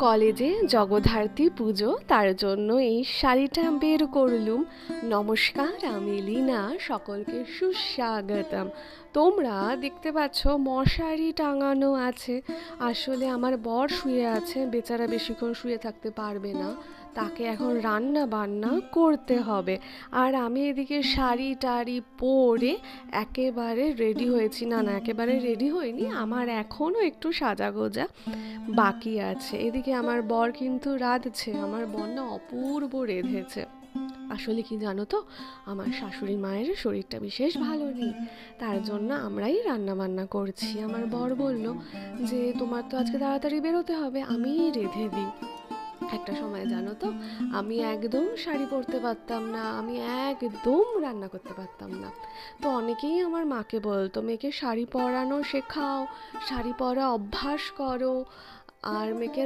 কলেজে জগদ্ধাত্রী পুজো, তার জন্য এই শাড়িটা বের করলুম। নমস্কার, আমি লীনা, সকলকে সুস্বাগতম। তোমরা দেখতে পাচ্ছ মশারি টাঙানো আছে। আসলে আমার বর শুয়ে আছে, বেচারা বেশিক্ষণ শুয়ে থাকতে পারবে না, তাকে এখন রান্না বান্না করতে হবে। আর আমি এদিকে শাড়ি টাড়ি পরে একেবারে রেডি হয়েছি। না না, একেবারে রেডি হইনি, আমার এখনও একটু সাজাগোজা বাকি আছে। এদিকে আমার বর কিন্তু রাঁধছে, আমার বর না অপূর্ব রেঁধেছে। আসলে কি জানো তো, আমার শাশুড়ি মায়ের শরীরটা বিশেষ ভালো নেই, তার জন্য আমরাই রান্না বান্না করছি। আমার বর বলল যে তোমার তো আজকে তাড়াতাড়ি বেরোতে হবে, আমিই রেঁধে দিই। একটা সময় জানো তো, আমি একদম শাড়ি পরতে পারতাম না, আমি একদম রান্না করতে পারতাম না। তো অনেকেই আমার মাকে বলতো মেয়েকে শাড়ি পরানো শেখাও, শাড়ি পরা অভ্যাস করো, আর মেয়েকে